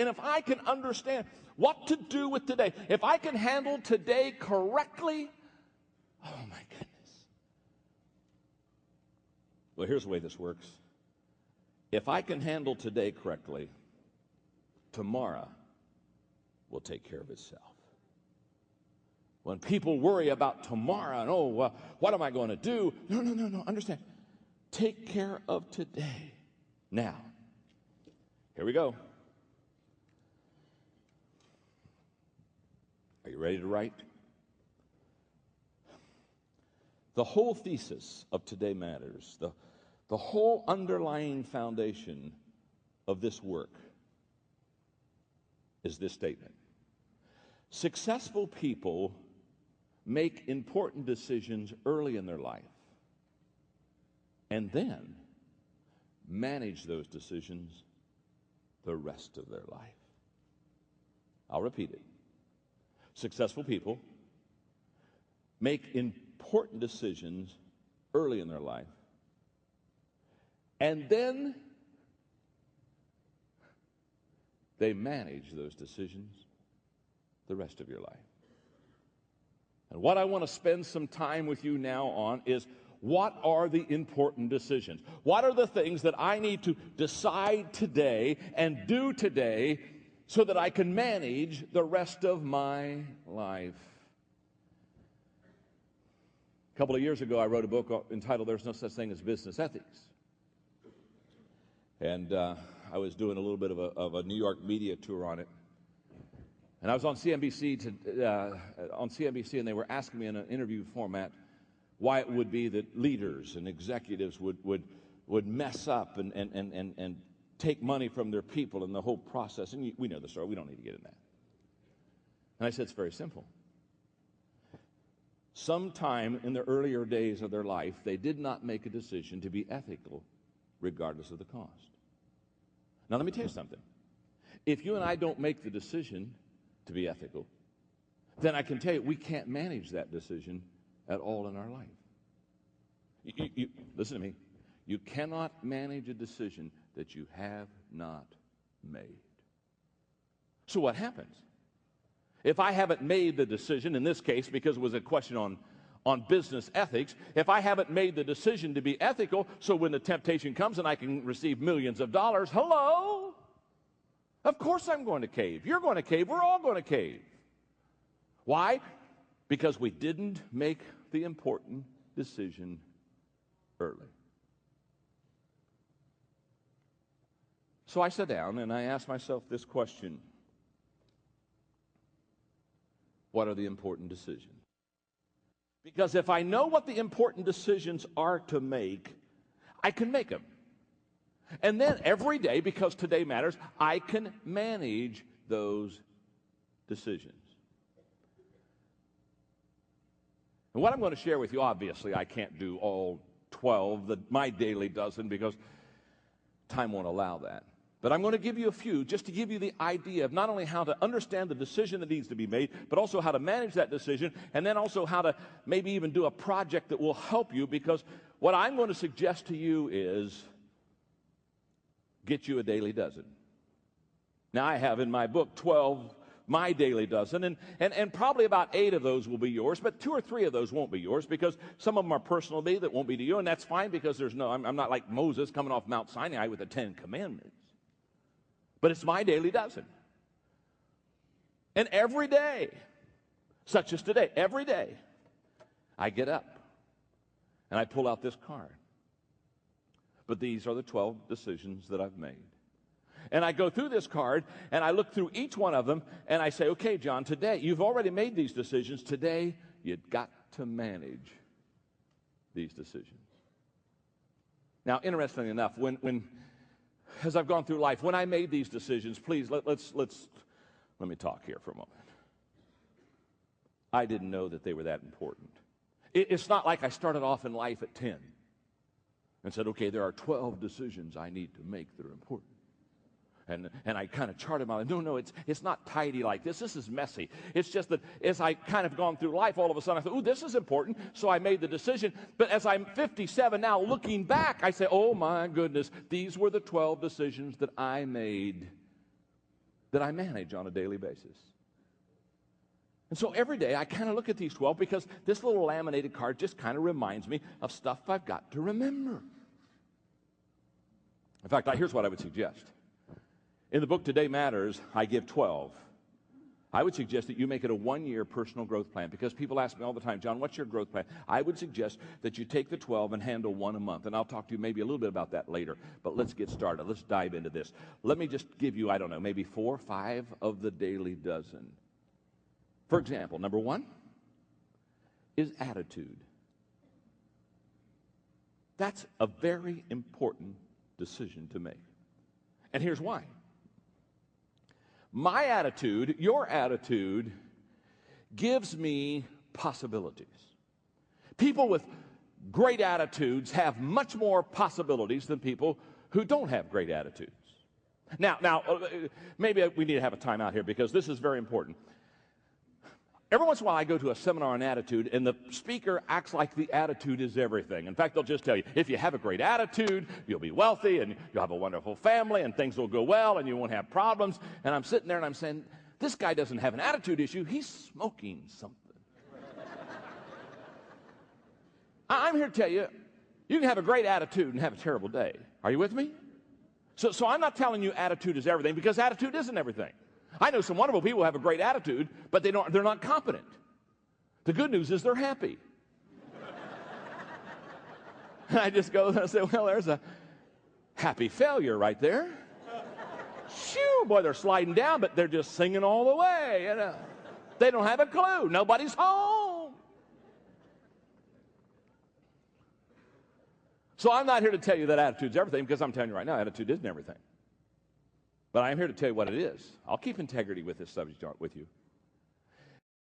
And if I can understand what to do with today, if I can handle today correctly, oh my goodness. Well, here's the way this works. If I can handle today correctly, tomorrow will take care of itself. When people worry about tomorrow and, what am I going to do? No, understand. Take care of today. Now, here we go. Are you ready to write? The whole thesis of Today Matters, the whole underlying foundation of this work is this statement. Successful people make important decisions early in their life and then manage those decisions the rest of their life. I'll repeat it. Successful people make important decisions early in their life and then they manage those decisions the rest of your life. And what I want to spend some time with you now on is, what are the important decisions? What are the things that I need to decide today and do today so that I can manage the rest of my life? A couple of years ago, I wrote a book entitled There's No Such Thing as Business Ethics. And I was doing a little bit of a New York media tour on it. And I was on CNBC, and they were asking me in an interview format why it would be that leaders and executives would mess up and take money from their people in the whole process. And we know the story. We don't need to get in that. And I said, it's very simple. Sometime in the earlier days of their life, they did not make a decision to be ethical regardless of the cost. Now, let me tell you something. If you and I don't make the decision to be ethical, then I can tell you we can't manage that decision at all in our life. You listen to me. You cannot manage a decision that you have not made. So what happens? If I haven't made the decision, in this case, because it was a question on business ethics, if I haven't made the decision to be ethical, so when the temptation comes and I can receive millions of dollars, hello? Of course I'm going to cave. You're going to cave. We're all going to cave. Why? Because we didn't make the important decision early. So I sat down and I asked myself this question. What are the important decisions? Because if I know what the important decisions are to make, I can make them. And then every day, because today matters, I can manage those decisions. And what I'm going to share with you, obviously, I can't do all 12, my daily dozen, because time won't allow that. But I'm going to give you a few just to give you the idea of not only how to understand the decision that needs to be made, but also how to manage that decision, and then also how to maybe even do a project that will help you, because what I'm going to suggest to you is get you a daily dozen. Now, I have in my book 12 my daily dozen, and probably about 8 of those will be yours, but 2 or 3 of those won't be yours, because some of them are personal to me that won't be to you, and that's fine, because I'm not like Moses coming off Mount Sinai with the 10 Commandments. But it's my daily dozen. And every day, such as today, every day, I get up and I pull out this card. But these are the 12 decisions that I've made. And I go through this card and I look through each one of them and I say, okay, John, today, you've already made these decisions. Today, you've got to manage these decisions. Now, interestingly enough, as I've gone through life, when I made these decisions, please, let me talk here for a moment. I didn't know that they were that important. It's not like I started off in life at 10 and said, okay, there are 12 decisions I need to make that are important. And I kind of charted my life. No, it's not tidy like this. This is messy. It's just that as I kind of gone through life, all of a sudden I thought, ooh, this is important. So I made the decision. But as I'm 57 now, looking back, I say, oh my goodness, these were the 12 decisions that I made that I manage on a daily basis. And so every day I kind of look at these 12 because this little laminated card just kind of reminds me of stuff I've got to remember. In fact, here's what I would suggest. In the book Today Matters, I give 12. I would suggest that you make it a one-year personal growth plan, because people ask me all the time, John, what's your growth plan? I would suggest that you take the 12 and handle one a month, and I'll talk to you maybe a little bit about that later, but let's get started. Let's dive into this. Let me just give you, I don't know, maybe 4 or 5 of the daily dozen. For example, number 1 is attitude. That's a very important decision to make. And here's why. My attitude, your attitude, gives me possibilities. People with great attitudes have much more possibilities than people who don't have great attitudes. Now, maybe we need to have a time out here, because this is very important. Every once in a while I go to a seminar on attitude, and the speaker acts like the attitude is everything. In fact, they'll just tell you, if you have a great attitude, you'll be wealthy, and you'll have a wonderful family, and things will go well, and you won't have problems. And I'm sitting there and I'm saying, this guy doesn't have an attitude issue, he's smoking something. I'm here to tell you, you can have a great attitude and have a terrible day. Are you with me? So I'm not telling you attitude is everything, because attitude isn't everything. I know some wonderful people who have a great attitude, but they're not competent. The good news is they're happy. And I just go and I say, well, there's a happy failure right there. Shoo, boy, they're sliding down, but they're just singing all the way. And, they don't have a clue. Nobody's home. So I'm not here to tell you that attitude's everything, because I'm telling you right now, attitude isn't everything. But I am here to tell you what it is. I'll keep integrity with this subject with you.